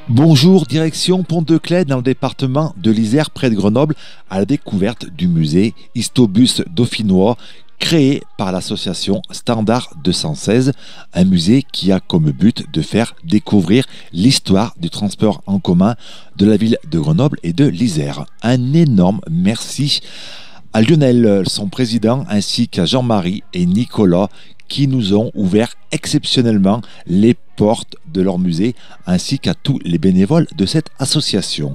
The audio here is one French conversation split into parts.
Bonjour, direction Pont-de-Claix dans le département de l'Isère près de Grenoble à la découverte du musée Histobus dauphinois créé par l'association Standard 216, un musée qui a comme but de faire découvrir l'histoire du transport en commun de la ville de Grenoble et de l'Isère. Un énorme merci à Lionel, son président, ainsi qu'à Jean-Marie et Nicolas qui nous ont ouvert exceptionnellement les portes de leur musée, ainsi qu'à tous les bénévoles de cette association.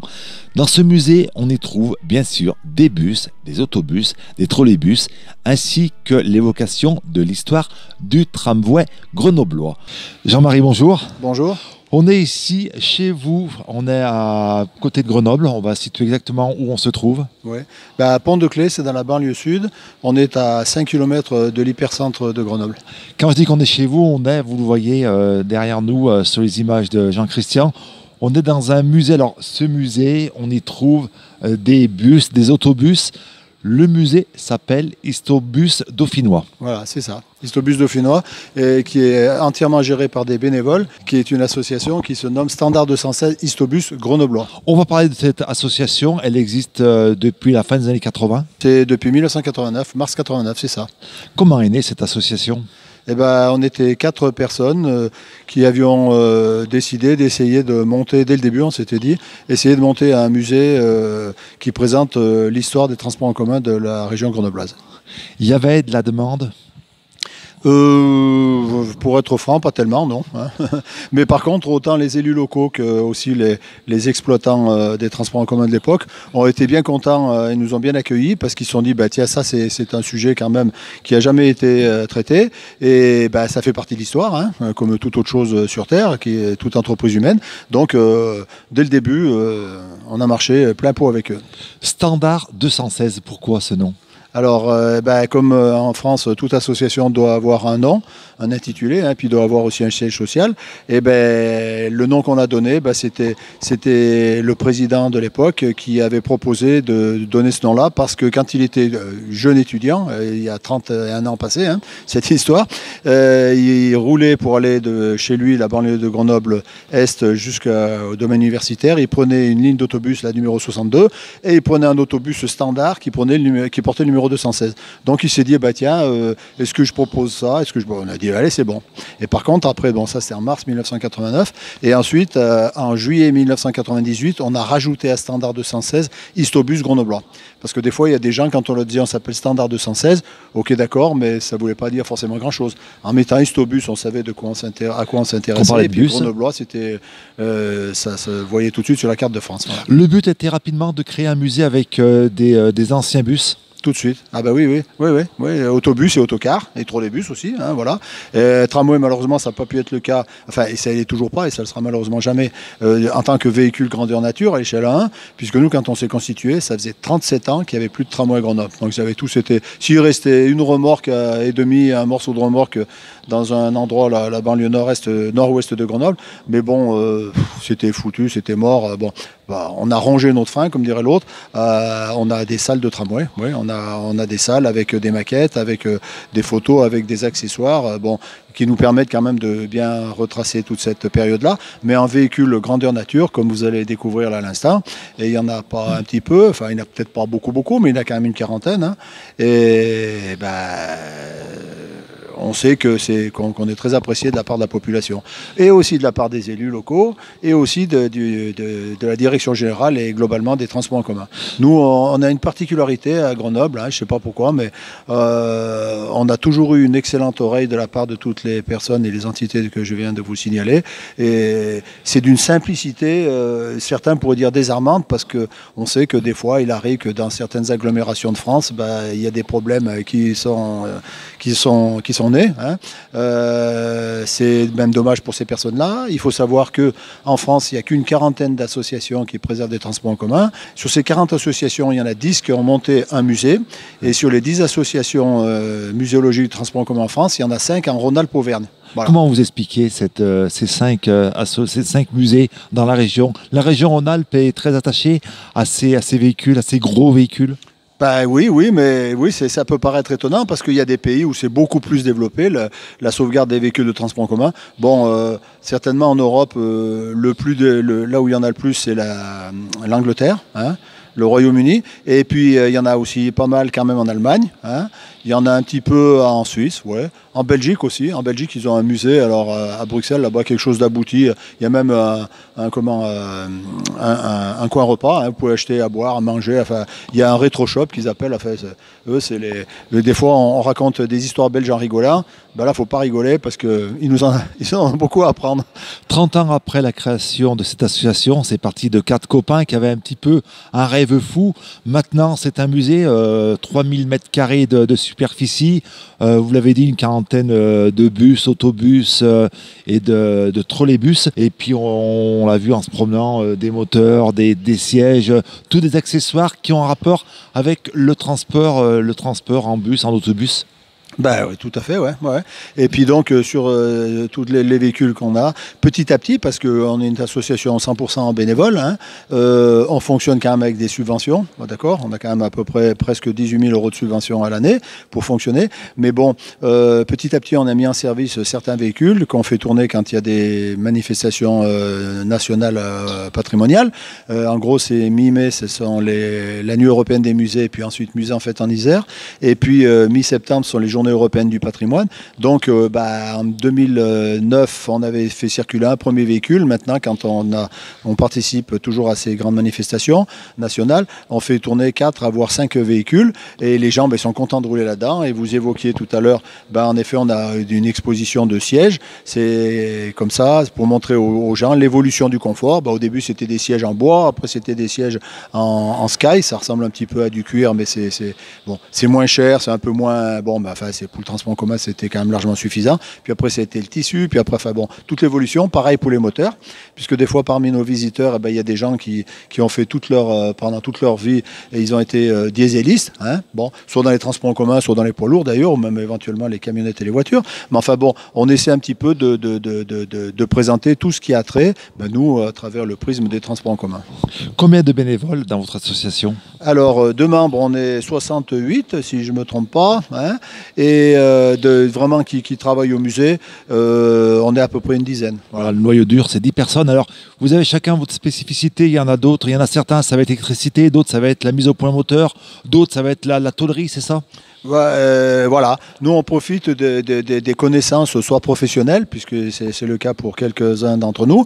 Dans ce musée, on y trouve bien sûr des bus, des autobus, des trolleybus, ainsi que l'évocation de l'histoire du tramway grenoblois. Jean-Marie, bonjour. Bonjour. On est ici chez vous, on est à côté de Grenoble, on va situer exactement où on se trouve. Oui, à Pont-de-Claix, c'est dans la banlieue sud, on est à 5 km de l'hypercentre de Grenoble. Quand je dis qu'on est chez vous, vous le voyez derrière nous sur les images de Jean-Christian, on est dans un musée. Alors ce musée, on y trouve des bus, des autobus. Le musée s'appelle Histobus dauphinois. Voilà, c'est ça. Histobus dauphinois, qui est entièrement géré par des bénévoles, qui est une association qui se nomme Standard 216 Histobus grenoblois. On va parler de cette association. Elle existe depuis la fin des années 80. C'est depuis 1989, mars 89, c'est ça. Comment est née cette association ? On était 4 personnes qui avions décidé d'essayer de monter, dès le début on s'était dit, essayer de monter un musée qui présente l'histoire des transports en commun de la région grenobloise. Il y avait de la demande ? Pour être franc, pas tellement, non. Mais par contre, autant les élus locaux que aussi les exploitants des transports en commun de l'époque ont été bien contents et nous ont bien accueillis parce qu'ils se sont dit, tiens, ça c'est un sujet quand même qui a jamais été traité et ça fait partie de l'histoire, comme toute autre chose sur Terre, qui est toute entreprise humaine. Donc, dès le début, on a marché plein pot avec eux. Standard 216, pourquoi ce nom ? Alors, comme en France, toute association doit avoir un nom, un intitulé, puis doit avoir aussi un siège social. Et le nom qu'on a donné, c'était le président de l'époque qui avait proposé de donner ce nom-là parce que quand il était jeune étudiant, il y a 31 ans passés, cette histoire, il roulait pour aller de chez lui, la banlieue de Grenoble Est, jusqu'au domaine universitaire. Il prenait une ligne d'autobus, la numéro 62, et il prenait un autobus standard qui portait le numéro 216. Donc il s'est dit, tiens, est-ce que je propose ça ? On a dit, allez, c'est bon. Et par contre, après, ça c'était en mars 1989. Et ensuite, en juillet 1998, on a rajouté à Standard 216 Histobus grenoblois. Parce que des fois, il y a des gens, quand on leur dit on s'appelle Standard 216, ok, d'accord, mais ça ne voulait pas dire forcément grand-chose. En mettant Histobus, on savait à quoi on s'intéressait. Et puis grenoblois, c'était, ça se voyait tout de suite sur la carte de France. Voilà. Le but était rapidement de créer un musée avec des anciens bus. Tout de suite. Ah oui. Autobus et autocars, et trolleybus aussi, voilà. Tramway, malheureusement, ça n'a pas pu être le cas, et ça n'est toujours pas, et ça ne le sera malheureusement jamais, en tant que véhicule grandeur nature à l'échelle 1, puisque nous, quand on s'est constitué, ça faisait 37 ans qu'il n'y avait plus de tramway à Grenoble. Donc, ils avaient tous été... S'il restait une remorque et demie, un morceau de remorque dans un endroit, la banlieue nord-ouest de Grenoble, mais c'était foutu, c'était mort. On a rongé notre frein, comme dirait l'autre. On a des salles de tramway, on a des salles avec des maquettes, avec des photos, avec des accessoires, qui nous permettent quand même de bien retracer toute cette période-là. Mais en véhicule grandeur nature, comme vous allez découvrir là à l'instant, et il n'y en a pas un petit peu, il n'y en a peut-être pas beaucoup, mais il y en a quand même une quarantaine. On sait qu'on est très apprécié de la part de la population et aussi de la part des élus locaux et aussi de la direction générale et globalement des transports en commun. Nous, on a une particularité à Grenoble, je ne sais pas pourquoi, mais on a toujours eu une excellente oreille de la part de toutes les personnes et les entités que je viens de vous signaler. Et c'est d'une simplicité, certains pourraient dire désarmante, parce qu'on sait que des fois, il arrive que dans certaines agglomérations de France, il y a des problèmes qui sont nés. C'est même dommage pour ces personnes-là. Il faut savoir qu'en France, il n'y a qu'une quarantaine d'associations qui préservent des transports en commun. Sur ces 40 associations, il y en a 10 qui ont monté un musée. Et sur les 10 associations muséologiques de transport en commun en France, il y en a 5 en Rhône-Alpes-Auvergne. Voilà. Comment vous expliquez ces 5 musées dans la région ? La région Rhône-Alpes est très attachée à ces véhicules, à ces gros véhicules. Ben oui, mais oui, ça peut paraître étonnant parce qu'il y a des pays où c'est beaucoup plus développé, la sauvegarde des véhicules de transport en commun. Bon, certainement en Europe, là où il y en a le plus, c'est l'Angleterre, hein, le Royaume-Uni. Et puis, il y en a aussi pas mal quand même en Allemagne, hein. Il y en a un petit peu en Suisse, ouais. En Belgique aussi. En Belgique, ils ont un musée. Alors, à Bruxelles, là-bas, quelque chose d'abouti. Il y a même un coin repas. Hein. Vous pouvez acheter à boire, à manger. Enfin, il y a un rétro-shop qu'ils appellent. Enfin, eux, c'est des fois, on raconte des histoires belges en rigolant. Ben là, il ne faut pas rigoler parce qu'ils en ont beaucoup à apprendre. 30 ans après la création de cette association, c'est parti de 4 copains qui avaient un petit peu un rêve fou. Maintenant, c'est un musée, 3000 mètres carrés de superficie. Vous l'avez dit, une quarantaine de bus, autobus et de trolleybus. Et puis, on l'a vu en se promenant, des moteurs, des sièges, tous des accessoires qui ont un rapport avec le transport en bus, en autobus. Ben oui, tout à fait, ouais. Et puis donc sur tous les véhicules qu'on a, petit à petit, parce qu'on est une association 100% bénévole, hein, on fonctionne quand même avec des subventions, d'accord. On a quand même à peu près presque 18 000 € de subventions à l'année pour fonctionner. Mais bon, petit à petit, on a mis en service certains véhicules qu'on fait tourner quand il y a des manifestations nationales patrimoniales. En gros, c'est mi-mai, ce sont la nuit européenne des musées, et puis ensuite musée en fête en Isère. Et puis mi-septembre, ce sont les journées européenne du patrimoine. Donc, en 2009, on avait fait circuler un premier véhicule. Maintenant, quand on participe toujours à ces grandes manifestations nationales, on fait tourner 4 voire 5 véhicules et les gens sont contents de rouler là-dedans. Et vous évoquiez tout à l'heure, en effet, on a une exposition de sièges. C'est comme ça, pour montrer aux gens l'évolution du confort. Au début, c'était des sièges en bois. Après, c'était des sièges en sky. Ça ressemble un petit peu à du cuir, mais c'est moins cher, c'est un peu moins... pour le transport en commun, c'était quand même largement suffisant. Puis après, c'était le tissu. Puis après, toute l'évolution. Pareil pour les moteurs, puisque des fois, parmi nos visiteurs, il y a des gens qui ont fait pendant toute leur vie, et ils ont été dieselistes, hein, soit dans les transports en commun, soit dans les poids lourds d'ailleurs, ou même éventuellement les camionnettes et les voitures. Mais on essaie un petit peu de présenter tout ce qui a trait, nous, à travers le prisme des transports en commun. Combien de bénévoles dans votre association? Alors, de membres, on est 68, si je ne me trompe pas, hein, et vraiment qui travaillent au musée, on est à peu près une dizaine. Voilà, le noyau dur, c'est 10 personnes. Alors, vous avez chacun votre spécificité. Il y en a d'autres. Il y en a certains, ça va être l'électricité. D'autres, ça va être la mise au point moteur. D'autres, ça va être la tôlerie, c'est ça? Voilà, nous on profite des connaissances, soit professionnelles, puisque c'est le cas pour quelques-uns d'entre nous,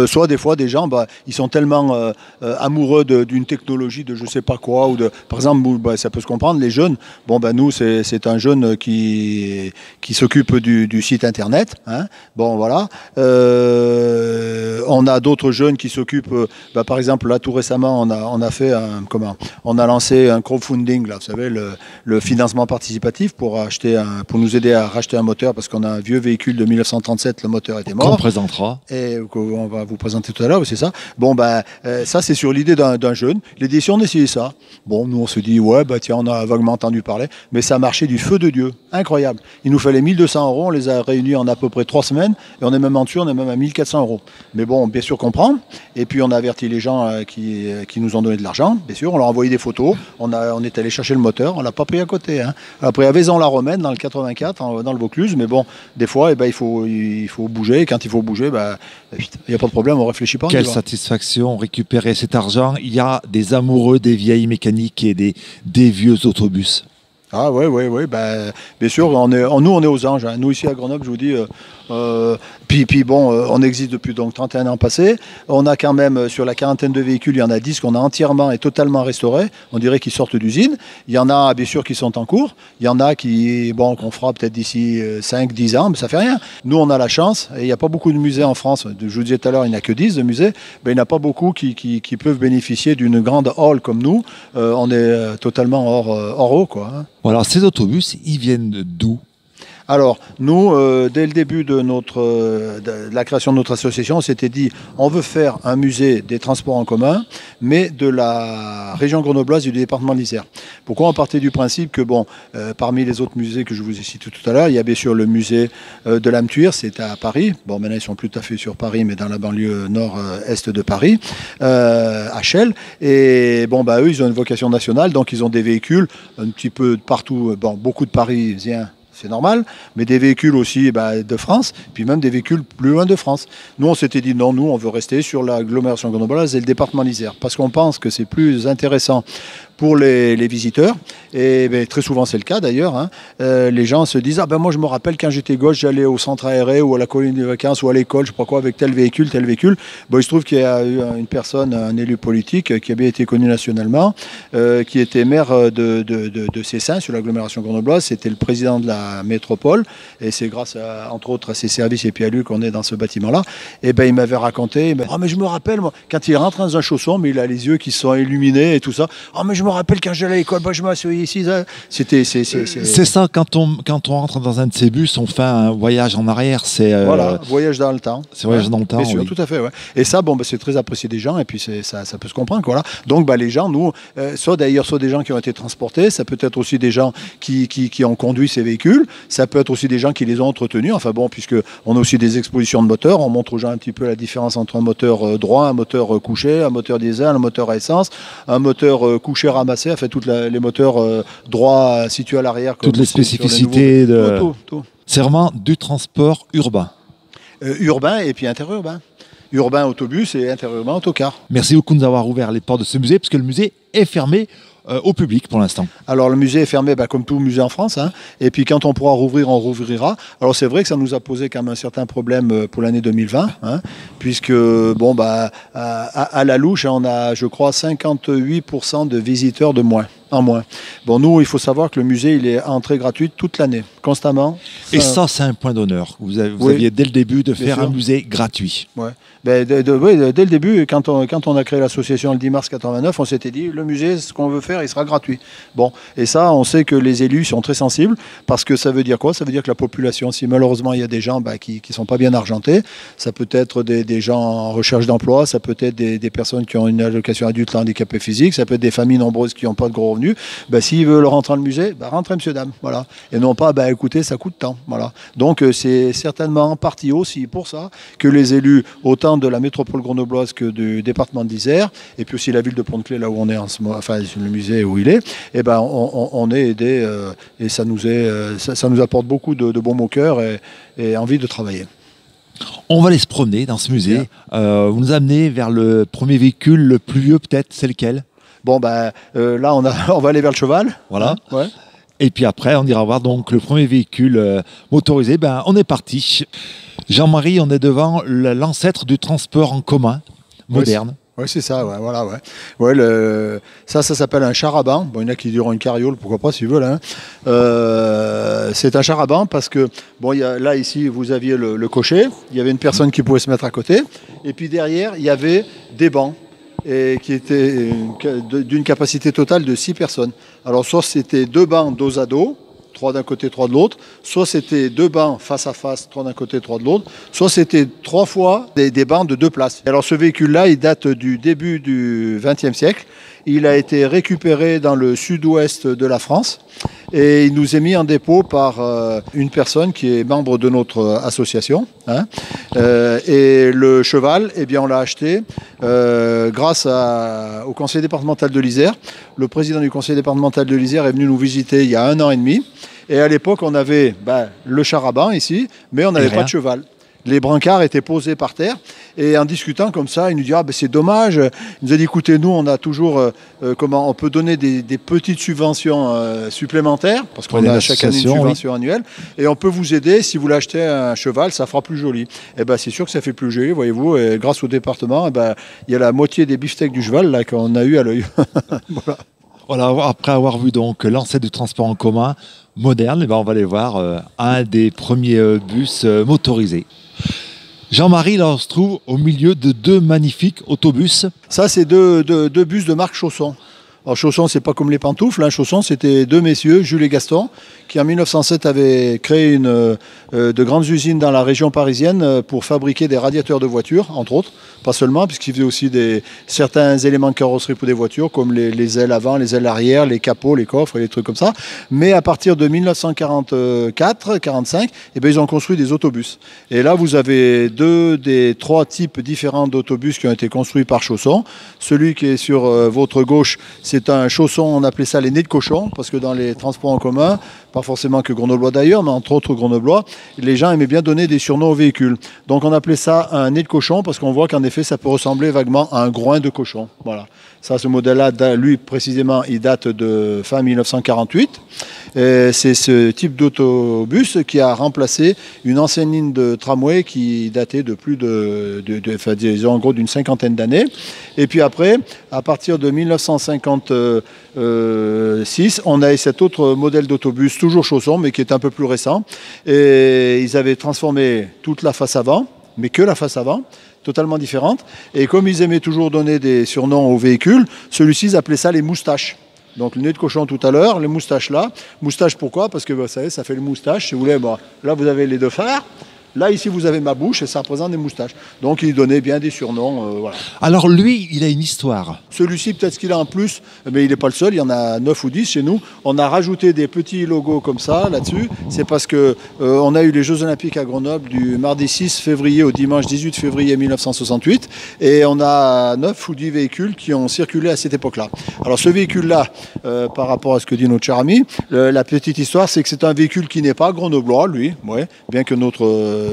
soit des fois des gens, ils sont tellement amoureux d'une technologie, de je sais pas quoi, par exemple, ça peut se comprendre, les jeunes, nous c'est un jeune qui s'occupe du site internet, hein, voilà, on a d'autres jeunes qui s'occupent, par exemple là tout récemment on a lancé un crowdfunding, là, vous savez, le financement participatif pour nous aider à racheter un moteur parce qu'on a un vieux véhicule de 1937, le moteur était mort. Qu'on présentera. Et qu'on va vous présenter tout à l'heure, c'est ça. Ça c'est sur l'idée d'un jeune. L'édition, on a essayé ça. Nous on se dit, tiens, on a vaguement entendu parler, mais ça a marché du feu de Dieu. Incroyable. Il nous fallait 1 200 €, on les a réunis en à peu près 3 semaines et on est même en dessus, on est même à 1 400 €. Mais bien sûr qu'on prend. Et puis on a averti les gens qui nous ont donné de l'argent, bien sûr, on leur a envoyé des photos, on est allé chercher le moteur, on l'a pas pris à côté, hein. Après, à Vaison-la-Romaine, dans le 84, dans le Vaucluse, mais des fois, il faut bouger. Et quand il faut bouger, il n'y a pas de problème, on ne réfléchit pas. Quelle satisfaction, récupérer cet argent. Il y a des amoureux des vieilles mécaniques et des vieux autobus. Ah oui, bien sûr, nous on est aux anges, hein. Nous ici à Grenoble, je vous dis, on existe depuis donc 31 ans passés. On a quand même, sur la quarantaine de véhicules, il y en a 10 qu'on a entièrement et totalement restaurés. On dirait qu'ils sortent d'usine. Il y en a bien sûr qui sont en cours. Il y en a qu'on fera peut-être d'ici 5-10 ans, mais ça fait rien. Nous on a la chance, et il n'y a pas beaucoup de musées en France. Je vous disais tout à l'heure, il n'y a que 10 de musées. Il n'y en a pas beaucoup qui peuvent bénéficier d'une grande hall comme nous. On est totalement hors eau, quoi, hein. Voilà, ces autobus, ils viennent d'où? Alors, nous, dès le début de la création de notre association, on s'était dit, on veut faire un musée des transports en commun, mais de la région grenobloise et du département de l'Isère. Pourquoi on partait du principe que, bon, parmi les autres musées que je vous ai cités tout à l'heure, il y a bien sûr le musée de l'Âme-Tuire, c'est à Paris. Bon, maintenant, ils sont plus tout à fait sur Paris, mais dans la banlieue nord-est de Paris, à Chelles. Et bon, bah, eux, ils ont une vocation nationale, donc ils ont des véhicules un petit peu partout, bon, beaucoup de Parisiens, c'est normal, mais des véhicules aussi de France, puis même des véhicules plus loin de France. Nous, on s'était dit non, nous, on veut rester sur l'agglomération grenobloise et le département de l'Isère, parce qu'on pense que c'est plus intéressant pour les visiteurs, et très souvent c'est le cas d'ailleurs, hein. Les gens se disent, ah ben moi je me rappelle quand j'étais gosse, j'allais au centre aéré ou à la colonie de vacances ou à l'école, je sais pas quoi, avec tel véhicule. Bon, il se trouve qu'il y a eu une personne, un élu politique qui a bien été connu nationalement, qui était maire de Cessin sur l'agglomération grenobloise, c'était le président de la métropole, et c'est grâce entre autres à ses services et puis à lui qu'on est dans ce bâtiment-là. Et ben il m'avait raconté, ah mais je me rappelle, moi, quand il rentre dans un chausson, mais il a les yeux qui sont illuminés et tout ça, ah mais je me rappelle quand j'allais à l'école, je m'assoyais ici. C'est ça, quand on rentre dans un de ces bus, on fait un voyage en arrière. Voilà, voyage dans le temps. C'est voyage dans le temps, bien sûr, oui. Tout à fait. Ouais. Et ça, bon, c'est très apprécié des gens, et puis ça peut se comprendre. Voilà. Donc les gens, nous, soit des gens qui ont été transportés, ça peut être aussi des gens qui ont conduit ces véhicules, ça peut être aussi des gens qui les ont entretenus. Enfin bon, puisque on a aussi des expositions de moteurs, on montre aux gens un petit peu la différence entre un moteur droit, un moteur couché, un moteur diesel, un moteur à essence, un moteur couché ramassé, enfin tous les moteurs droits situés à l'arrière. Toutes les spécificités de... Tout. C'est vraiment du transport urbain. Urbain et puis interurbain. Urbain autobus et interurbain autocar. Merci beaucoup de nous avoir ouvert les portes de ce musée, parce que le musée est fermé au public pour l'instant. Alors le musée est fermé comme tout musée en France, hein, et puis quand on pourra rouvrir, on rouvrira. Alors c'est vrai que ça nous a posé quand même un certain problème pour l'année 2020, hein, puisque bon, à la louche, on a, je crois, 58% de visiteurs de moins. En moins. Bon, nous, il faut savoir que le musée, il est à entrée gratuite toute l'année, constamment. Et ça, c'est un point d'honneur. Vous aviez dès le début de faire un musée gratuit. Ouais. Dès le début, quand on a créé l'association le 10 mars 89, on s'était dit, le musée, ce qu'on veut faire, il sera gratuit. Bon, et ça, on sait que les élus sont très sensibles, parce que ça veut dire quoi? Ça veut dire que la population, si malheureusement il y a des gens qui ne sont pas bien argentés, ça peut être des gens en recherche d'emploi, ça peut être des personnes qui ont une allocation adulte handicapé physique, ça peut être des familles nombreuses qui n'ont pas de gros revenus. S'ils veulent rentrer dans le musée, rentrez monsieur, dame, voilà. Et non pas, écoutez, ça coûte tant, voilà. Donc c'est certainement en partie aussi pour ça que les élus, autant de la métropole grenobloise que du département de l'Isère, et puis aussi la ville de Pont-de-Claix, là où on est en ce moment, enfin le musée où il est, on est aidé et ça nous apporte beaucoup de baume au cœur et envie de travailler. On va aller se promener dans ce musée. Vous nous amenez vers le premier véhicule le plus vieux, peut-être, c'est lequel? Bon, là, on va aller vers le cheval. Voilà. Hein, ouais. Et puis après, on ira voir donc le premier véhicule motorisé. On est parti. Jean-Marie, on est devant l'ancêtre du transport en commun moderne. Oui, c'est ça, ouais, voilà. Ouais, ça s'appelle un char à banc. Bon, il y en a qui diront une carriole, pourquoi pas, s'ils veulent. Hein. C'est un char à banc parce que, là, ici, vous aviez le cocher. Il y avait une personne qui pouvait se mettre à côté. Et puis derrière, il y avait des bancs. Et qui était d'une capacité totale de 6 personnes. Alors soit c'était 2 bancs dos à dos, 3 d'un côté, 3 de l'autre, soit c'était 2 bancs face à face, 3 d'un côté, 3 de l'autre, soit c'était 3 fois des bancs de 2 places. Alors ce véhicule-là, il date du début du XXe siècle. Il a été récupéré dans le sud-ouest de la France et il nous est mis en dépôt par une personne qui est membre de notre association. Hein. Et le cheval, on l'a acheté grâce au conseil départemental de l'Isère. Le président du conseil départemental de l'Isère est venu nous visiter il y a 1 an et demi. Et à l'époque, on avait le char à banc ici, mais on n'avait pas de cheval. Les brancards étaient posés par terre et en discutant comme ça, il nous dit c'est dommage. Il nous a dit écoutez, nous on a toujours comment on peut donner des petites subventions supplémentaires parce qu'on a chaque année une subvention annuelle et on peut vous aider si vous voulez acheter un cheval, ça fera plus joli. Et c'est sûr que ça fait plus joli, voyez-vous. Et grâce au département, il y a la moitié des beefsteaks du cheval là qu'on a eu à l'œil. Voilà, après avoir vu donc l'ancêtre du transport en commun moderne, on va aller voir un des premiers bus motorisés. Jean-Marie, là, on se trouve au milieu de 2 magnifiques autobus. Ça, c'est deux bus de marque Chausson. Alors Chausson, c'est pas comme les pantoufles. Hein. Chausson, c'était deux messieurs, Jules et Gaston, qui en 1907 avaient créé de grandes usines dans la région parisienne pour fabriquer des radiateurs de voitures, entre autres. Pas seulement, puisqu'ils faisaient aussi certains éléments de carrosserie pour des voitures, comme les ailes avant, les ailes arrière, les capots, les coffres et les trucs comme ça. Mais à partir de 1944-45, eh bien, ils ont construit des autobus. Et là, vous avez deux des trois types différents d'autobus qui ont été construits par Chausson. Celui qui est sur votre gauche, c'est un Chausson, on appelait ça les nez de cochon, parce que dans les transports en commun, pas forcément que grenoblois d'ailleurs, mais entre autres grenoblois, les gens aimaient bien donner des surnoms aux véhicules. Donc on appelait ça un nez de cochon, parce qu'on voit qu'en effet, ça peut ressembler vaguement à un groin de cochon. Voilà. Ça, ce modèle-là, lui précisément, il date de fin 1948. C'est ce type d'autobus qui a remplacé une ancienne ligne de tramway qui datait de plus disons, en gros d'une cinquantaine d'années. Et puis après, à partir de 1956, on a cet autre modèle d'autobus, toujours Chausson, mais qui est un peu plus récent. Et ils avaient transformé toute la face avant, mais que la face avant, totalement différente. Et comme ils aimaient toujours donner des surnoms aux véhicules, celui-ci, ils appelaient ça les moustaches. Donc le nez de cochon tout à l'heure, les moustaches là. Moustache pourquoi? Parce que vous savez, ça fait le moustache. Si vous voulez, bon, là vous avez les deux phares. Là, ici, vous avez ma bouche et ça représente des moustaches. Donc, il donnait bien des surnoms. Voilà. Alors, lui, il a une histoire. Celui-ci, peut-être qu'il a en plus, mais il n'est pas le seul. Il y en a 9 ou 10 chez nous. On a rajouté des petits logos comme ça, là-dessus. C'est parce qu'on a eu les Jeux Olympiques à Grenoble du mardi 6 février au dimanche 18 février 1968. Et on a 9 ou 10 véhicules qui ont circulé à cette époque-là. Alors, ce véhicule-là, par rapport à ce que dit notre cher ami, la petite histoire, c'est que c'est un véhicule qui n'est pas grenoblois, lui. Ouais, bien que notre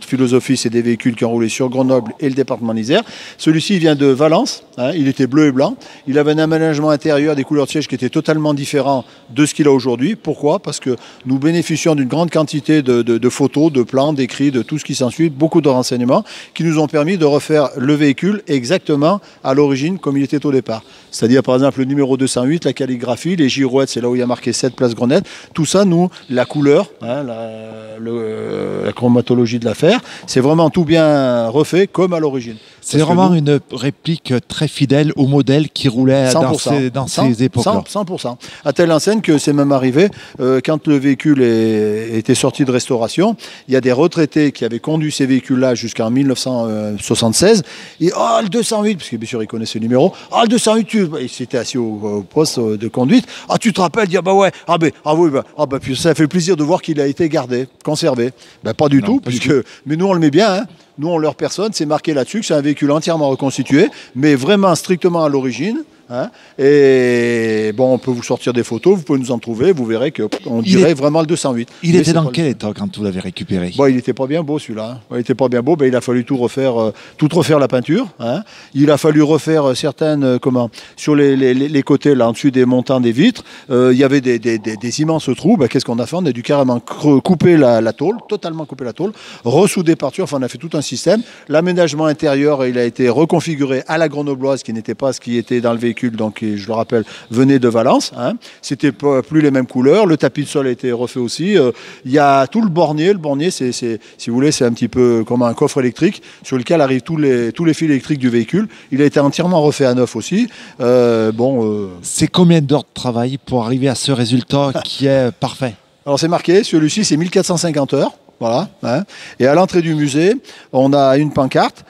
philosophie, c'est des véhicules qui ont roulé sur Grenoble et le département de l'Isère. Celui-ci vient de Valence, hein, il était bleu et blanc. Il avait un aménagement intérieur, des couleurs de siège qui étaient totalement différents de ce qu'il a aujourd'hui. Pourquoi? Parce que nous bénéficions d'une grande quantité de photos, de plans, d'écrits, de tout ce qui s'ensuit, beaucoup de renseignements qui nous ont permis de refaire le véhicule exactement à l'origine comme il était au départ. C'est-à-dire par exemple le numéro 208, la calligraphie, les girouettes, c'est là où il y a marqué 7 place Grenette. Tout ça, nous, la couleur, hein, la chromatologie de l'affaire, c'est vraiment tout bien refait comme à l'origine. C'est vraiment une réplique très fidèle au modèle qui roulait dans ces époques-là. 100%. À telle enseigne que c'est même arrivé, quand le véhicule était sorti de restauration, il y a des retraités qui avaient conduit ces véhicules-là jusqu'en 1976. Et le 208, parce que bien sûr ils connaissaient le numéro, le 208, il s'était assis au poste de conduite. Tu te rappelles, dire puis ça fait plaisir de voir qu'il a été gardé, conservé. Pas du tout, mais nous on le met bien, hein. Nous, on leur personne, c'est marqué là-dessus que c'est un véhicule entièrement reconstitué, mais vraiment strictement à l'origine. Hein. Et bon, on peut vous sortir des photos, vous pouvez nous en trouver, vous verrez qu'on dirait vraiment le 208. Il était dans quel état quand vous l'avez récupéré? Il n'était pas bien beau celui-là. Hein. Il n'était pas bien beau, il a fallu tout refaire la peinture. Hein. Il a fallu refaire certaines, sur les côtés, là, en dessus des montants des vitres, il y avait des immenses trous. Qu'est-ce qu'on a fait? On a dû carrément couper la tôle, totalement couper la tôle, ressouder par-dessus, on a fait tout un système. L'aménagement intérieur, il a été reconfiguré à la grenobloise, qui n'était pas ce qui était dans le véhicule. Donc, je le rappelle, venait de Valence. Hein. C'était plus les mêmes couleurs. Le tapis de sol a été refait aussi. Il y a tout le bornier. Le bornier, si vous voulez, c'est un petit peu comme un coffre électrique sur lequel arrivent tous les fils électriques du véhicule. Il a été entièrement refait à neuf aussi. C'est combien d'heures de travail pour arriver à ce résultat qui est parfait? Alors, c'est marqué. Celui-ci, c'est 1450 heures. Voilà. Hein. Et à l'entrée du musée, on a une pancarte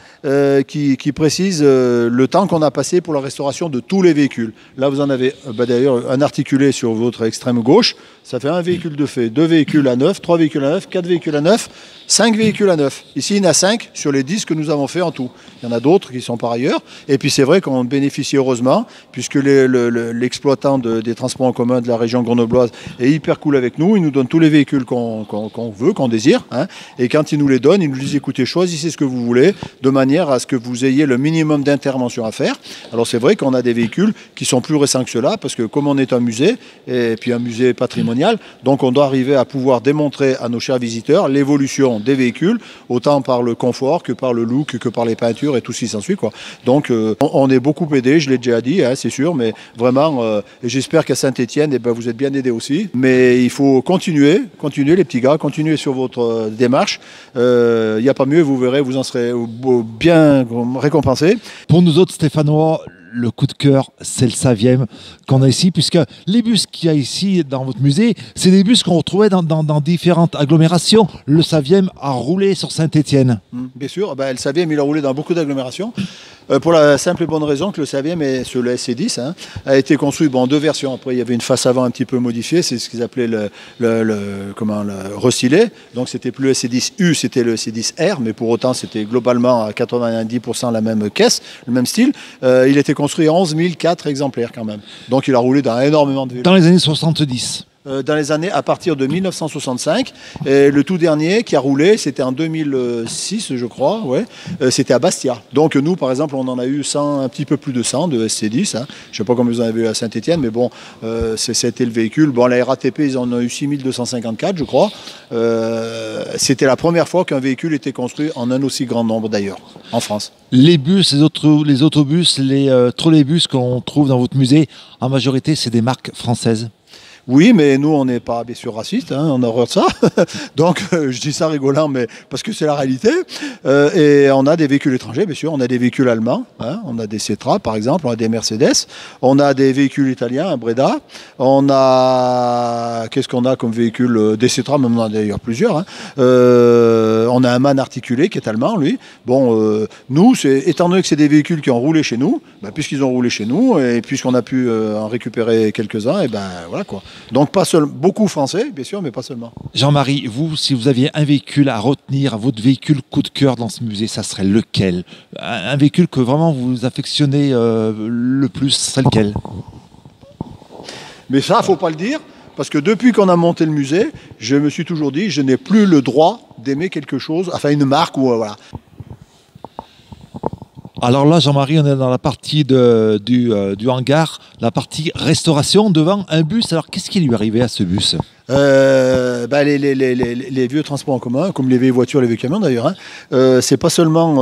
qui précise le temps qu'on a passé pour la restauration de tous les véhicules. Là, vous en avez d'ailleurs un articulé sur votre extrême gauche. Ça fait un véhicule de fait, 2 véhicules à neuf, 3 véhicules à neuf, 4 véhicules à neuf, 5 véhicules à neuf. Ici, il y en a 5 sur les 10 que nous avons fait en tout. Il y en a d'autres qui sont par ailleurs. Et puis, c'est vrai qu'on bénéficie heureusement, puisque l'exploitant des transports en commun de la région grenobloise est hyper cool avec nous. Il nous donne tous les véhicules qu'on veut, qu'on désire. Hein. Et quand il nous les donne, il nous dit, écoutez, choisissez ce que vous voulez, de manière à ce que vous ayez le minimum d'intervention à faire. Alors, c'est vrai qu'on a des véhicules qui sont plus récents que ceux-là, parce que comme on est un musée, et puis un musée patrimonial, donc on doit arriver à pouvoir démontrer à nos chers visiteurs l'évolution des véhicules, autant par le confort que par le look, que par les peintures et tout ce qui s'ensuit, quoi. Donc on est beaucoup aidé, je l'ai déjà dit, hein, c'est sûr, mais vraiment, j'espère qu'à Saint-Étienne, vous êtes bien aidés aussi. Mais il faut continuer les petits gars, continuez sur votre démarche. Il n'y a pas mieux, vous verrez, vous en serez bien récompensés. Pour nous autres Stéphanois, le coup de cœur, c'est le Saviem qu'on a ici, puisque les bus qu'il y a ici dans votre musée, c'est des bus qu'on retrouvait dans différentes agglomérations. Le Saviem a roulé sur Saint-Étienne. Bien sûr, le Saviem, il a roulé dans beaucoup d'agglomérations. Pour la simple et bonne raison que le Saviem, sur le SC10, a été construit en deux versions. Après, il y avait une face avant un petit peu modifiée, c'est ce qu'ils appelaient le restylé. Donc, c'était plus le SC10U, c'était le SC10R, mais pour autant, c'était globalement à 90% la même caisse, le même style. Il a été construit 11 004 exemplaires quand même. Donc, il a roulé dans énormément de villes. Dans les années 70. Dans les années à partir de 1965. Et le tout dernier qui a roulé, c'était en 2006, je crois. Ouais. C'était à Bastia. Donc nous, par exemple, on en a eu 100, un petit peu plus de 100 de SC10. Je ne sais pas combien vous en avez eu à Saint-Étienne, mais bon, c'était le véhicule. Bon, la RATP, ils en ont eu 6254, je crois. C'était la première fois qu'un véhicule était construit en un aussi grand nombre, d'ailleurs, en France. Les bus, les autobus, les trolleybus qu'on trouve dans votre musée, en majorité, c'est des marques françaises. Oui, mais nous, on n'est pas bien sûr racistes, on a horreur de ça. Donc, je dis ça rigolant, mais parce que c'est la réalité. Et on a des véhicules étrangers, bien sûr. On a des véhicules allemands. On a des Cetra, par exemple. On a des Mercedes. On a des véhicules italiens, un Breda. On a... Qu'est-ce qu'on a comme véhicule? Des Cetra, même on en a d'ailleurs plusieurs. On a un MAN articulé qui est allemand, lui. Bon, nous, étant donné que c'est des véhicules qui ont roulé chez nous, puisqu'ils ont roulé chez nous, et puisqu'on a pu en récupérer quelques-uns, et voilà quoi. Donc pas seulement beaucoup français, bien sûr, mais pas seulement. Jean-Marie, vous, si vous aviez un véhicule à retenir, votre véhicule coup de cœur dans ce musée, ça serait lequel? Un véhicule que vraiment vous affectionnez le plus, c'est lequel? Mais ça, faut pas le dire, parce que depuis qu'on a monté le musée, je me suis toujours dit, je n'ai plus le droit d'aimer quelque chose, enfin une marque ou voilà. Alors là, Jean-Marie, on est dans la partie du hangar, la partie restauration devant un bus. Alors, qu'est-ce qui lui arrivait à ce bus? Les vieux transports en commun, comme les vieilles voitures, les vieux camions d'ailleurs, c'est pas seulement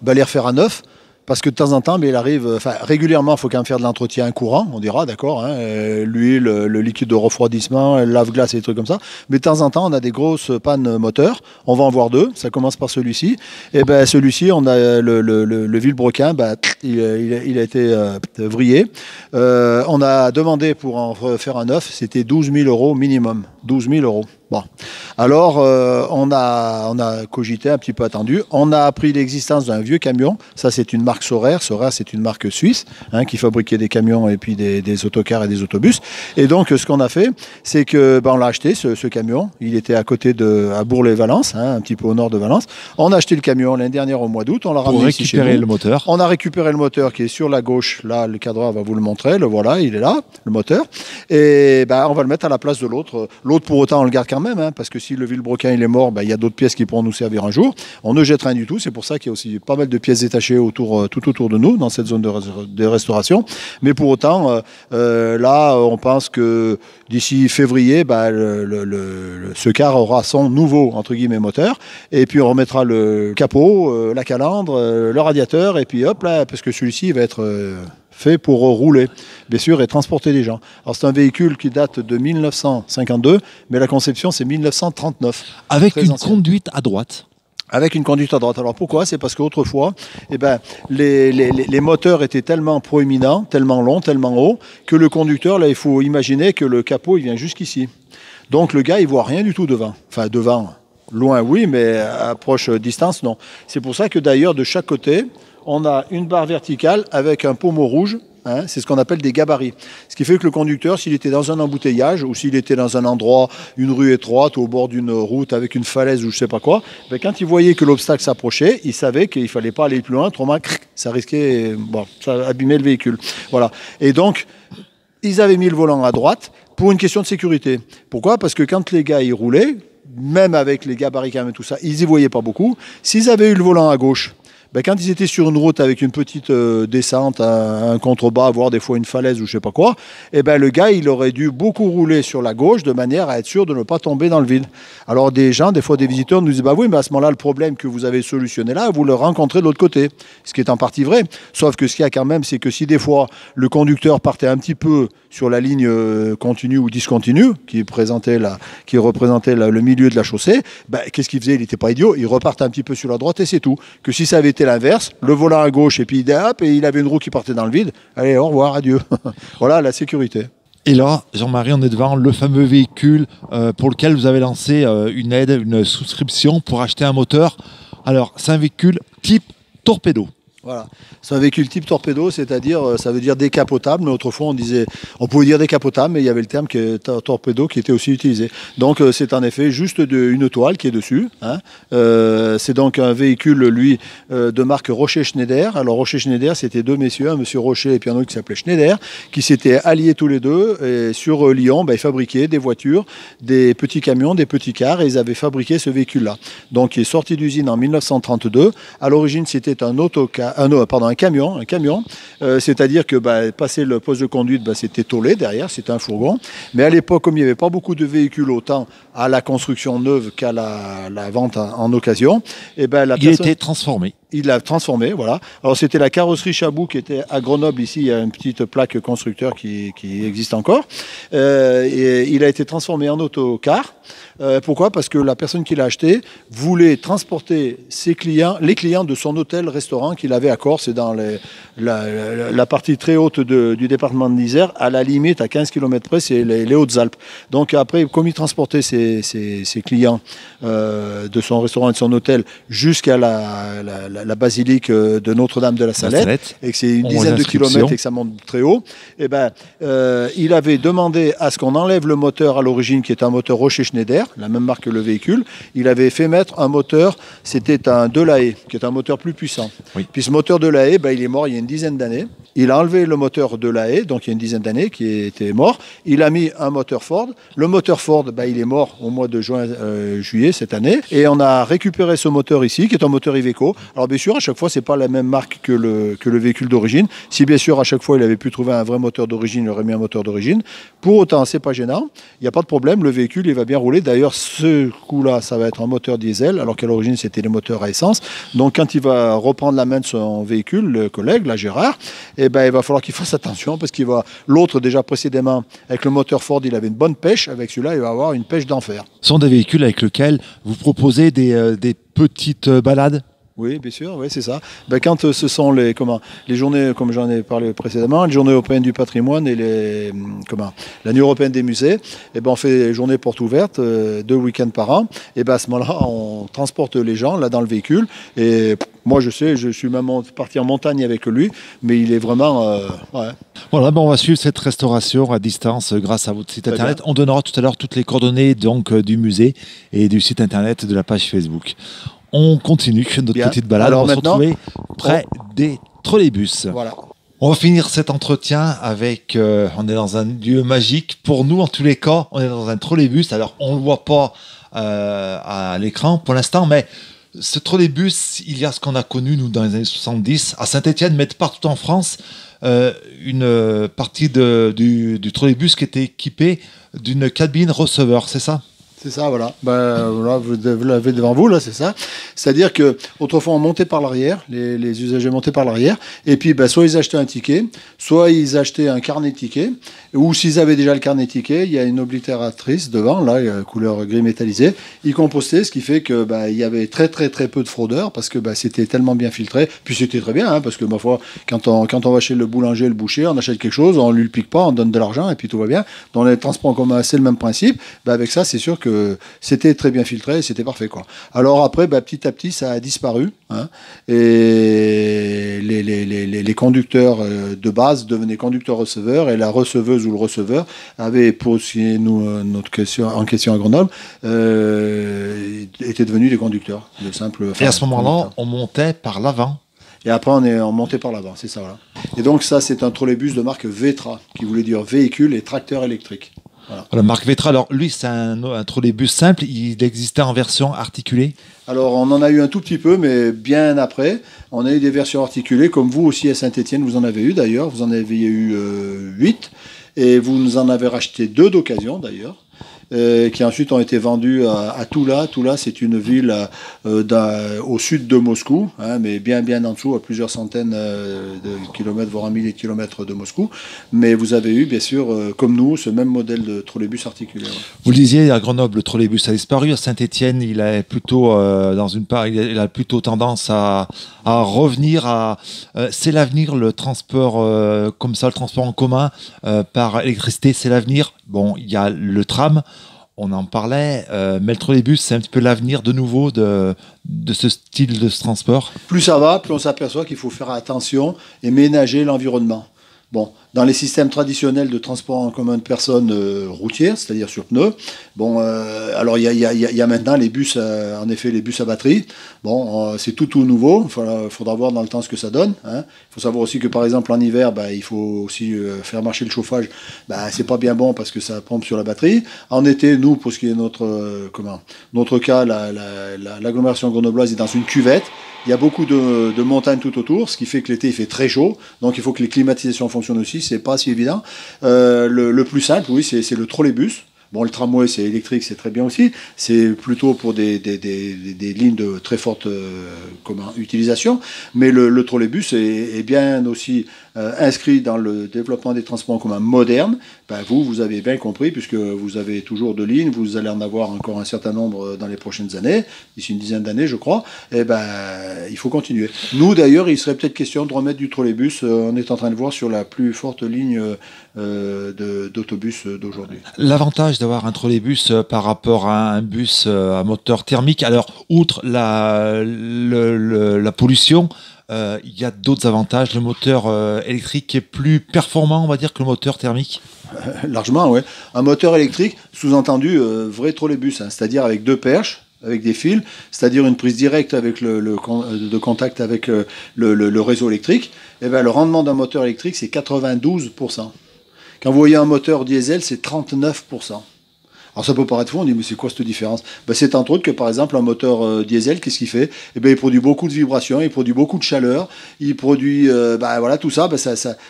les refaire à neuf. Parce que de temps en temps, il arrive, régulièrement, il faut quand même faire de l'entretien courant, on dira, d'accord, l'huile, le liquide de refroidissement, le lave-glace et des trucs comme ça. Mais de temps en temps, on a des grosses pannes moteurs. On va en voir deux. Ça commence par celui-ci. Et celui-ci, on a le vilebrequin, il a été vrillé. On a demandé pour en faire un neuf, c'était 12 000 € minimum. 12 000 €. Bon. Alors, on a cogité, un petit peu attendu. On a appris l'existence d'un vieux camion. Ça, c'est une marque Soraire. Soraire, c'est une marque suisse qui fabriquait des camions et puis des autocars et des autobus. Et donc, ce qu'on a fait, c'est que on l'a acheté, ce camion. Il était à côté à Bourg-les-Valence, un petit peu au nord de Valence. On a acheté le camion l'année dernière au mois d'août. On l'a ramené ici chez nous. Pour récupérer le moteur. On a récupéré le moteur qui est sur la gauche. Là, le cadreur va vous le montrer. Le voilà, il est là, le moteur. Et on va le mettre à la place de l'autre. L'autre, pour autant, on le garde quand même, parce que si le vilebrequin il est mort, il y a d'autres pièces qui pourront nous servir un jour. On ne jette rien du tout. C'est pour ça qu'il y a aussi pas mal de pièces détachées tout autour de nous, dans cette zone de restauration. Mais pour autant, là, on pense que d'ici février, ce car aura son nouveau, entre guillemets, moteur. Et puis, on remettra le capot, la calandre, le radiateur. Et puis, hop, là, parce que celui-ci va être... fait pour rouler, bien sûr, et transporter des gens. Alors c'est un véhicule qui date de 1952, mais la conception c'est 1939. Avec une conduite à droite. Avec une conduite à droite. Alors pourquoi? C'est parce qu'autrefois, les moteurs étaient tellement proéminents, tellement longs, tellement hauts, que le conducteur, là, il faut imaginer que le capot, il vient jusqu'ici. Donc le gars, il voit rien du tout devant. Enfin, devant, loin, oui, mais à proche distance, non. C'est pour ça que d'ailleurs, de chaque côté, on a une barre verticale avec un pommeau rouge, c'est ce qu'on appelle des gabarits. Ce qui fait que le conducteur, s'il était dans un embouteillage ou s'il était dans un endroit, une rue étroite ou au bord d'une route avec une falaise ou je ne sais pas quoi, quand il voyait que l'obstacle s'approchait, il savait qu'il ne fallait pas aller plus loin, autrement, ça risquait, ça abîmait le véhicule. Voilà. Et donc, ils avaient mis le volant à droite pour une question de sécurité. Pourquoi? Parce que quand les gars y roulaient, même avec les gabarits quand même et tout ça, ils n'y voyaient pas beaucoup. S'ils avaient eu le volant à gauche, quand ils étaient sur une route avec une petite descente, un contrebas, voire des fois une falaise ou je sais pas quoi, le gars, il aurait dû beaucoup rouler sur la gauche de manière à être sûr de ne pas tomber dans le vide. Alors des gens, des fois des visiteurs nous disent, oui, mais à ce moment-là, le problème que vous avez solutionné là, vous le rencontrez de l'autre côté. Ce qui est en partie vrai. Sauf que ce qu'il y a quand même, c'est que si des fois, le conducteur partait un petit peu sur la ligne continue ou discontinue, qui représentait le milieu de la chaussée, qu'est-ce qu'il faisait? Il n'était pas idiot, il repartait un petit peu sur la droite et c'est tout. Que si ça avait été c'était l'inverse, le volant à gauche et puis hop, et il avait une roue qui partait dans le vide. Allez, au revoir, adieu. Voilà la sécurité. Et là, Jean-Marie, on est devant le fameux véhicule pour lequel vous avez lancé une aide, une souscription pour acheter un moteur. Alors, c'est un véhicule type torpedo. Voilà, c'est un véhicule type torpedo, c'est-à-dire, ça veut dire décapotable, mais autrefois on pouvait dire décapotable, mais il y avait le terme torpedo qui était aussi utilisé. Donc c'est en effet juste une toile qui est dessus. Hein. C'est donc un véhicule, lui, de marque Rocher-Schneider. Alors Rocher-Schneider, c'était deux messieurs, un monsieur Rocher et puis un autre qui s'appelait Schneider, qui s'étaient alliés tous les deux. Et sur Lyon, ils fabriquaient des voitures, des petits camions, des petits cars, et ils avaient fabriqué ce véhicule-là. Donc il est sorti d'usine en 1932. À l'origine, c'était un camion, c'est-à-dire que passer le poste de conduite, c'était tôlé derrière, c'était un fourgon. Mais à l'époque, comme il n'y avait pas beaucoup de véhicules autant à la construction neuve qu'à la vente en occasion, il a été transformé. Il l'a transformé, voilà. Alors c'était la carrosserie Chabot qui était à Grenoble, ici il y a une petite plaque constructeur qui existe encore. Et il a été transformé en autocar. Pourquoi ? Parce que la personne qui l'a acheté voulait transporter les clients de son hôtel-restaurant qu'il avait à Corse, c'est dans la partie très haute du département de l'Isère, à la limite, à 15 km près, c'est les Hautes-Alpes. Donc après, comme il transportait ses clients de son restaurant et de son hôtel jusqu'à la basilique de Notre-Dame de la Salette, et que c'est une dizaine de kilomètres et que ça monte très haut, il avait demandé à ce qu'on enlève le moteur à l'origine, qui est un moteur Rocher-Schneider, la même marque que le véhicule. Il avait fait mettre un moteur, c'était un Delahaye, qui est un moteur plus puissant. Oui. Puis ce moteur Delahaye, il est mort il y a une dizaine d'années. Il a enlevé le moteur Delahaye, donc il y a une dizaine d'années, qui était mort. Il a mis un moteur Ford. Le moteur Ford, il est mort au mois de juillet cette année. Et on a récupéré ce moteur ici, qui est un moteur Iveco. Alors bien sûr, à chaque fois, c'est pas la même marque que le véhicule d'origine. Si bien sûr, à chaque fois, il avait pu trouver un vrai moteur d'origine, il aurait mis un moteur d'origine. Pour autant, c'est pas gênant. Il n'y a pas de problème. Le véhicule, il va bien rouler. D'ailleurs, ce coup-là, ça va être un moteur diesel, alors qu'à l'origine, c'était les moteurs à essence. Donc, quand il va reprendre la main de son véhicule, le collègue, là, Gérard, il va falloir qu'il fasse attention parce l'autre, déjà précédemment, avec le moteur Ford, il avait une bonne pêche. Avec celui-là, il va avoir une pêche d'enfer. Ce sont des véhicules avec lesquels vous proposez des petites balades ? Oui, bien sûr, oui, c'est ça. Quand ce sont les journées, comme j'en ai parlé précédemment, les journées européennes du patrimoine et la nuit européenne des musées, on fait des journées portes ouvertes, 2 week-ends par an. Et à ce moment-là, on transporte les gens là dans le véhicule. Et moi, je suis même parti en montagne avec lui, mais il est vraiment... ouais. Voilà, on va suivre cette restauration à distance grâce à votre site internet. On donnera tout à l'heure toutes les coordonnées du musée et du site internet de la page Facebook. On continue notre petite balade. Alors on va se retrouver près des trolleybus. Voilà. On va finir cet entretien avec... on est dans un lieu magique. Pour nous, en tous les cas, on est dans un trolleybus. Alors, on ne le voit pas à l'écran pour l'instant, mais ce trolleybus, il y a ce qu'on a connu, nous, dans les années 70, à Saint-Étienne, mais partout en France, une partie du trolleybus qui était équipée d'une cabine receveur, c'est ça ? C'est ça, voilà. Voilà, vous l'avez devant vous, là, c'est ça. C'est-à-dire qu'autrefois, on montait par l'arrière, les usagers montaient par l'arrière, et puis soit ils achetaient un ticket, soit ils achetaient un carnet de tickets, ou s'ils avaient déjà le carnet de tickets, il y a une oblitératrice devant, là, couleur gris métallisé, ils compostaient, ce qui fait que il y avait très très très peu de fraudeurs, parce que c'était tellement bien filtré, puis c'était très bien, parce que ma foi, quand on va chez le boulanger, le boucher, on achète quelque chose, on lui le pique pas, on donne de l'argent, et puis tout va bien. Dans les transports en commun, c'est le même principe. Avec ça, c'est sûr que c'était très bien filtré et c'était parfait, quoi. Alors après, petit à petit, ça a disparu, et les conducteurs de base devenaient conducteurs-receveurs, et la receveuse ou le receveur avait, pour notre question à Grenoble, était devenu des conducteurs, de simples. Et à ce moment-là, on montait par l'avant. Et après, on montait par l'avant, c'est ça, voilà. Et donc ça, c'est un trolleybus de marque Vetra, qui voulait dire véhicule et tracteur électrique. Voilà. La marque Vetra, alors lui, c'est un trolleybus simple, il existait en version articulée ? Alors, on en a eu un tout petit peu, mais bien après. On a eu des versions articulées, comme vous aussi à Saint-Étienne, vous en avez eu d'ailleurs. Vous en avez eu 8, et vous nous en avez racheté 2 d'occasion d'ailleurs. Qui ensuite ont été vendus à Toula. Toula, c'est une ville au sud de Moscou, mais bien en dessous, à plusieurs centaines de kilomètres, voire 1000 kilomètres de Moscou. Mais vous avez eu, bien sûr, comme nous, ce même modèle de trolleybus articulé. Ouais. Vous le disiez, à Grenoble, le trolleybus a disparu. À Saint-Étienne, il a plutôt tendance à à revenir à... c'est l'avenir, le transport comme ça, le transport en commun par électricité, c'est l'avenir. Bon, il y a le tram, on en parlait, mais le trolleybus, c'est un petit peu l'avenir de nouveau de ce style de transport. Plus ça va, plus on s'aperçoit qu'il faut faire attention et ménager l'environnement. Bon, dans les systèmes traditionnels de transport en commun de personnes routières, c'est-à-dire sur pneus, bon, alors il y a maintenant les bus, en effet, les bus à batterie. Bon, c'est tout nouveau. Il faudra voir dans le temps ce que ça donne. Hein. Il faut savoir aussi que par exemple en hiver, bah, il faut aussi faire marcher le chauffage. Bah, c'est pas bien bon parce que ça pompe sur la batterie. En été, nous, pour ce qui est notre cas, l'agglomération grenobloise est dans une cuvette. Il y a beaucoup de montagnes tout autour, ce qui fait que l'été il fait très chaud, donc il faut que les climatisations fonctionnent aussi, c'est pas si évident. Le plus simple, oui, c'est le trolleybus. Bon, le tramway, c'est électrique, c'est très bien aussi. C'est plutôt pour des lignes de très forte utilisation. Mais le trolleybus est bien aussi inscrit dans le développement des transports en commun modernes. Ben, vous avez bien compris, puisque vous avez toujours de lignes, vous allez en avoir encore un certain nombre dans les prochaines années, d'ici une dizaine d'années, je crois. Et ben, il faut continuer. Nous, d'ailleurs, il serait peut-être question de remettre du trolleybus. On est en train de voir sur la plus forte ligne d'autobus d'aujourd'hui. L'avantage d'avoir un trolleybus par rapport à un bus à moteur thermique, alors outre la pollution, il y a d'autres avantages. Le moteur électrique est plus performant, on va dire, que le moteur thermique. Largement, oui. Un moteur électrique, sous-entendu, vrai trolleybus, hein, c'est-à-dire avec deux perches, avec des fils, c'est-à-dire une prise directe avec de contact avec le réseau électrique. Et ben, le rendement d'un moteur électrique, c'est 92%. Quand vous voyez un moteur diesel, c'est 39%. Alors ça peut paraître fou, on dit mais c'est quoi cette différence? Ben, c'est entre autres que par exemple un moteur diesel, qu'est-ce qu'il fait? Eh ben, il produit beaucoup de vibrations, il produit beaucoup de chaleur, il produit voilà, tout ça,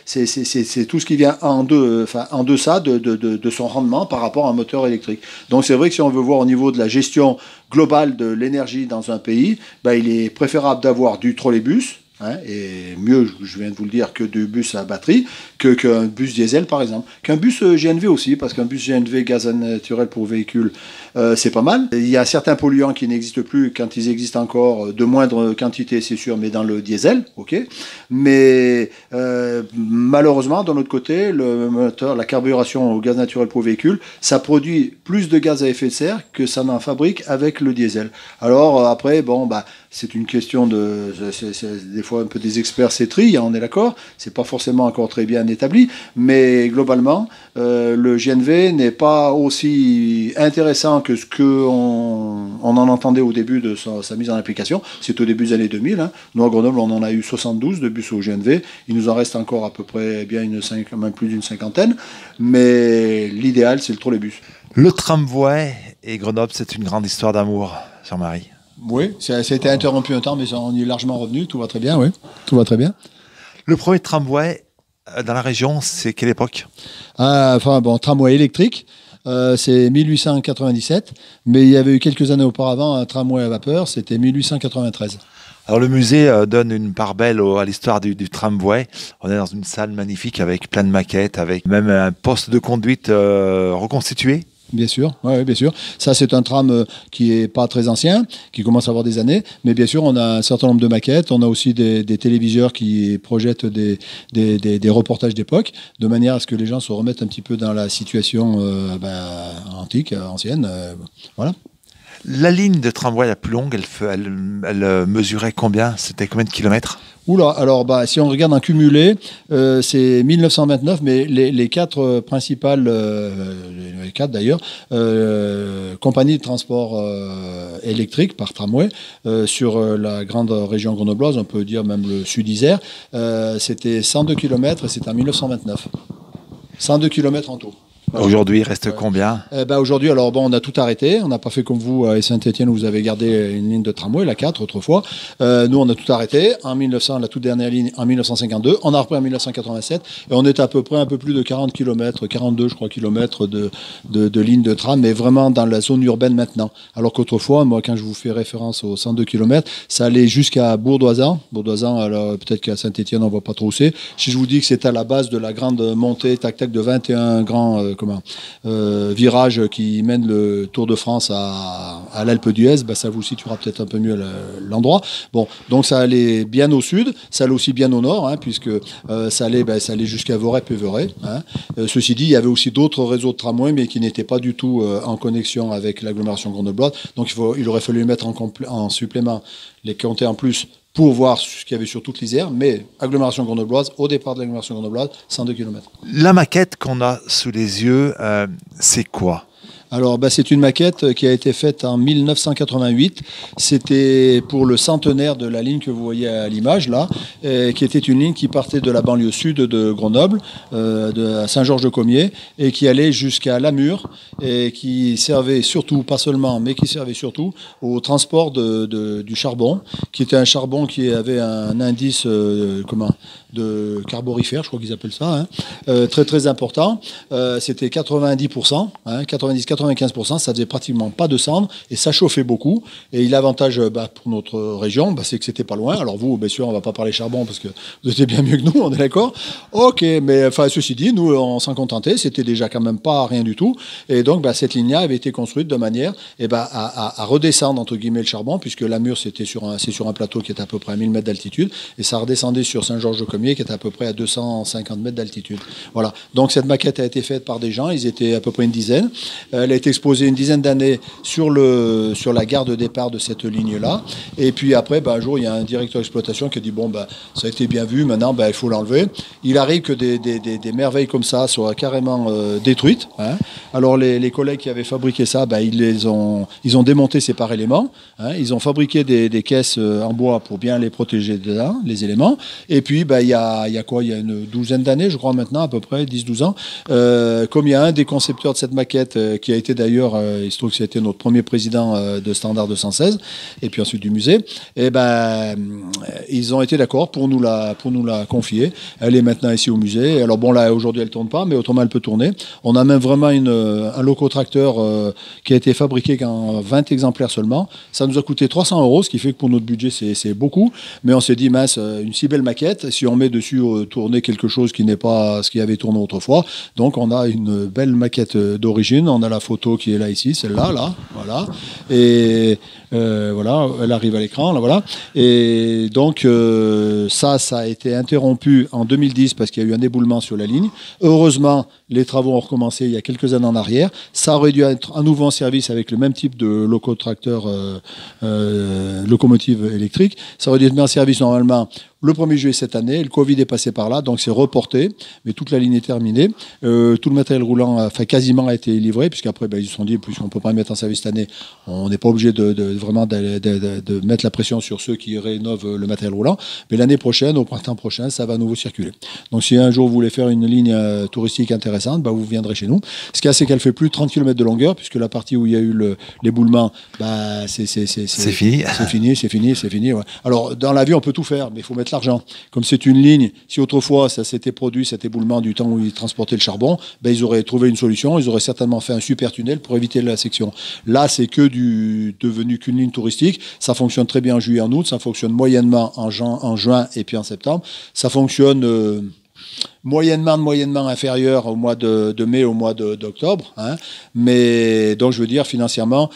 c'est tout ce qui vient en deçà de son rendement par rapport à un moteur électrique. Donc c'est vrai que si on veut voir au niveau de la gestion globale de l'énergie dans un pays, ben, il est préférable d'avoir du trolleybus. Hein, et mieux, je viens de vous le dire, que du bus à batterie, qu'un bus diesel par exemple, qu'un bus GNV aussi, parce qu'un bus GNV gaz naturel pour véhicule, c'est pas mal. Il y a certains polluants qui n'existent plus, quand ils existent encore, de moindre quantité, c'est sûr, mais dans le diesel, ok. Mais malheureusement, d'un autre côté, le moteur, la carburation au gaz naturel pour véhicule, ça produit plus de gaz à effet de serre que ça n'en fabrique avec le diesel. Alors après, bon, bah, c'est une question des fois un peu des experts s'étrillent, hein, on est d'accord, c'est pas forcément encore très bien établi, mais globalement, le GNV n'est pas aussi intéressant que ce qu'on en entendait au début de sa mise en application. C'est au début des années 2000. Hein. Nous, à Grenoble, on en a eu 72 de bus au GNV. Il nous en reste encore à peu près bien même plus d'une cinquantaine, mais l'idéal, c'est le trolleybus. Le tramway et Grenoble, c'est une grande histoire d'amour, Jean-Marie. Oui, ça a été interrompu un temps, mais on y est largement revenu. Tout va très bien, oui. Tout va très bien. Le premier tramway dans la région, c'est quelle époque? Tramway électrique, c'est 1897, mais il y avait eu quelques années auparavant un tramway à vapeur, c'était 1893. Alors le musée donne une part belle à l'histoire du tramway. On est dans une salle magnifique avec plein de maquettes, avec même un poste de conduite reconstitué. Bien sûr, ouais, bien sûr. Ça, c'est un tram qui est pas très ancien, qui commence à avoir des années, mais bien sûr, on a un certain nombre de maquettes. On a aussi des téléviseurs qui projettent des reportages d'époque, de manière à ce que les gens se remettent un petit peu dans la situation antique, ancienne. Voilà. La ligne de tramway la plus longue, elle mesurait combien? C'était combien de kilomètres? Oula, alors si on regarde en cumulé, c'est 1929, mais les quatre principales, les quatre d'ailleurs, compagnies de transport électrique par tramway sur la grande région grenobloise, on peut dire même le sud-Isère, c'était 102 km et c'est en 1929. 102 km en tout. Aujourd'hui, il reste combien? Aujourd'hui, on a tout arrêté. On n'a pas fait comme vous à Saint-Étienne où vous avez gardé une ligne de tramway, la 4 autrefois. Nous, on a tout arrêté. En 1900, la toute dernière ligne en 1952. On a repris en 1987. Et on est à peu près un peu plus de 40 km, 42, je crois, kilomètres de ligne de tram, mais vraiment dans la zone urbaine maintenant. Alors qu'autrefois, moi, quand je vous fais référence aux 102 km, ça allait jusqu'à Bourdoisan. Bourdoisan, alors peut-être qu'à Saint-Étienne, on ne voit pas trop où c'est. Si je vous dis que c'est à la base de la grande montée, tac-tac, de 21 grands virage qui mène le Tour de France à l'Alpe d'Huez, ça vous situera peut-être un peu mieux l'endroit. Bon, donc ça allait bien au sud, ça allait aussi bien au nord, puisque ça allait jusqu'à Voray-Péveray. Ceci dit, il y avait aussi d'autres réseaux de tramway, mais qui n'étaient pas du tout en connexion avec l'agglomération grenobloise. Donc il aurait fallu mettre en supplément, les compter en plus pour voir ce qu'il y avait sur toute l'Isère, mais agglomération grenobloise, au départ de l'agglomération grenobloise, 102 km. La maquette qu'on a sous les yeux, c'est quoi ? Alors, c'est une maquette qui a été faite en 1988. C'était pour le centenaire de la ligne que vous voyez à l'image, là, qui était une ligne qui partait de la banlieue sud de Grenoble, de Saint-Georges-de-Comiers, et qui allait jusqu'à Lamure, et qui servait surtout, pas seulement, mais qui servait surtout au transport du charbon, qui était un charbon qui avait un indice de carborifère, je crois qu'ils appellent ça, très très important. C'était 90%, 90-95%, ça faisait pratiquement pas de cendres et ça chauffait beaucoup. Et l'avantage pour notre région, c'est que c'était pas loin. Alors vous, bien sûr, on va pas parler charbon parce que vous étiez bien mieux que nous, on est d'accord. Ok, mais ceci dit, nous, on s'en contentait, c'était déjà quand même pas rien du tout. Et donc, cette ligne-là avait été construite de manière à redescendre, entre guillemets, le charbon, puisque Lamure, c'est sur un plateau qui est à peu près à 1000 mètres d'altitude, et ça redescendait sur Saint-Georges-de-Comiers, qui est à peu près à 250 mètres d'altitude. Voilà. Donc, cette maquette a été faite par des gens, ils étaient à peu près une dizaine. Elle a été exposée une dizaine d'années sur la gare de départ de cette ligne-là. Et puis après, un jour, il y a un directeur d'exploitation qui a dit ça a été bien vu, maintenant, il faut l'enlever. Il arrive que des merveilles comme ça soient carrément détruites. Alors, les collègues qui avaient fabriqué ça, ils ont démonté ces par éléments. Ils ont fabriqué des caisses en bois pour bien les protéger de là, les éléments. Et puis, il y a une douzaine d'années, je crois maintenant, à peu près, 10-12 ans, comme il y a un des concepteurs de cette maquette qui a été d'ailleurs, il se trouve que c'était notre premier président de Standard 216, et puis ensuite du musée, et ils ont été d'accord pour nous la confier. Elle est maintenant ici au musée. Alors là, aujourd'hui, elle ne tourne pas, mais autrement, elle peut tourner. On a même vraiment un locotracteur qui a été fabriqué qu'en 20 exemplaires seulement. Ça nous a coûté 300 €, ce qui fait que pour notre budget, c'est beaucoup. Mais on s'est dit, mince, une si belle maquette, si on met dessus tourner quelque chose qui n'est pas ce qui avait tourné autrefois. Donc, on a une belle maquette d'origine. On a la photo qui est là, ici, celle-là, là, voilà. Et voilà, elle arrive à l'écran, là, voilà. Et donc, ça a été interrompu en 2010 parce qu'il y a eu un éboulement sur la ligne. Heureusement, les travaux ont recommencé il y a quelques années en arrière. Ça aurait dû être à nouveau en service avec le même type de locotracteur, locomotive électrique. Ça aurait dû être mis en service normalement le 1er juillet cette année. Le Covid est passé par là, donc c'est reporté, mais toute la ligne est terminée. Tout le matériel roulant, quasiment a été livré, puisqu'après, ils se sont dit, puisqu'on ne peut pas le mettre en service cette année, on n'est pas obligé de mettre la pression sur ceux qui rénovent le matériel roulant. Mais l'année prochaine, au printemps prochain, ça va à nouveau circuler. Donc si un jour vous voulez faire une ligne touristique intéressante, vous viendrez chez nous. Ce qu'il y a, c'est qu'elle fait plus de 30 km de longueur, puisque la partie où il y a eu l'éboulement, c'est fini. C'est fini. Ouais. Alors, dans la vie, on peut tout faire, mais il faut mettre l'argent. Comme c'est une ligne, si autrefois ça s'était produit, cet éboulement du temps où ils transportaient le charbon, ils auraient trouvé une solution, ils auraient certainement fait un super tunnel pour éviter la section. Là, c'est devenu qu'une ligne touristique. Ça fonctionne très bien en juillet, en août, ça fonctionne moyennement en juin et puis en septembre. Ça fonctionne moyennement inférieur au mois de mai, au mois d'octobre. Mais donc, je veux dire, financièrement,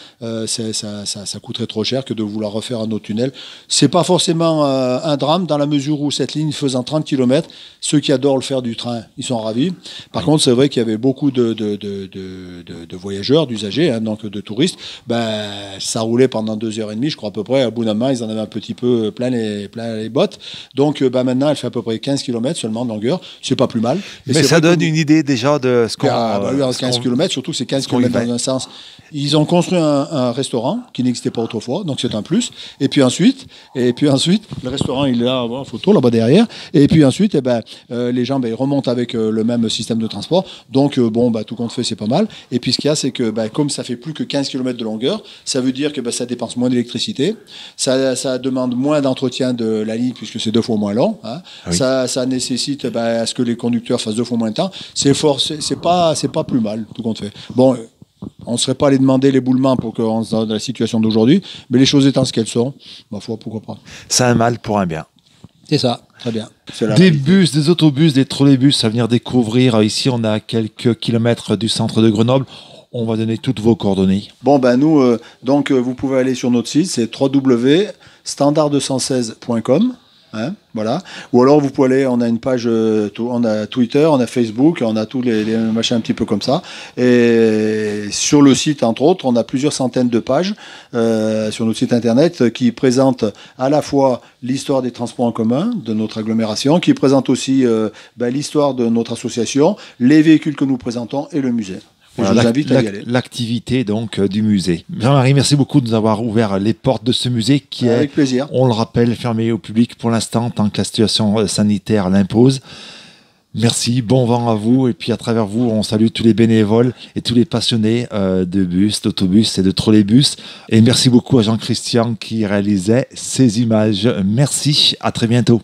ça coûterait trop cher que de vouloir refaire un autre tunnel. C'est pas forcément un drame dans la mesure où cette ligne faisant 30 km, ceux qui adorent le faire du train, ils sont ravis. Par contre, c'est vrai qu'il y avait beaucoup de voyageurs, d'usagers, donc de touristes. Ça roulait pendant 2h30, je crois à peu près. À bout d'un moment, ils en avaient un petit peu plein les bottes. Donc, maintenant, elle fait à peu près 15 km seulement de longueur. C'est pas plus mal. Mais ça donne une idée déjà de ce qu'on... 15 km, surtout c'est 15 km dans un sens. Ils ont construit un restaurant qui n'existait pas autrefois, donc c'est un plus. Et puis ensuite, le restaurant, il est là, en photo, là-bas derrière. Et puis ensuite, les gens ils remontent avec le même système de transport. Donc, tout compte fait, c'est pas mal. Et puis ce qu'il y a, c'est que comme ça fait plus que 15 km de longueur, ça veut dire que ça dépense moins d'électricité. Ça demande moins d'entretien de la ligne, puisque c'est 2 fois moins long. Oui. Ça nécessite à ce que les conducteurs fassent 2 fois moins de temps. C'est pas plus mal, tout compte fait. Bon, on ne serait pas allé demander l'éboulement pour qu'on soit dans la situation d'aujourd'hui, mais les choses étant ce qu'elles sont, ma foi, pourquoi pas. C'est un mal pour un bien. C'est ça. Très bien. C'est la Des réalité. bus, des autobus, des trolleybus à venir découvrir. Ici, on est à quelques kilomètres du centre de Grenoble. On va donner toutes vos coordonnées. Bon, ben nous, vous pouvez aller sur notre site, c'est www.standard216.com. Hein, voilà. Ou alors vous pouvez aller, on a une page, on a Twitter, on a Facebook, on a tous les machins un petit peu comme ça. Et sur le site, entre autres, on a plusieurs centaines de pages sur notre site internet qui présentent à la fois l'histoire des transports en commun de notre agglomération, qui présentent aussi l'histoire de notre association, les véhicules que nous présentons et le musée. Voilà, je vous invite à y aller. L'activité donc du musée. Jean-Marie, merci beaucoup de nous avoir ouvert les portes de ce musée qui est, avec plaisir. On le rappelle, fermé au public pour l'instant tant que la situation sanitaire l'impose. Merci, bon vent à vous et puis à travers vous, on salue tous les bénévoles et tous les passionnés de bus, d'autobus et de trolleybus. Et merci beaucoup à Jean-Christian qui réalisait ces images. Merci, à très bientôt.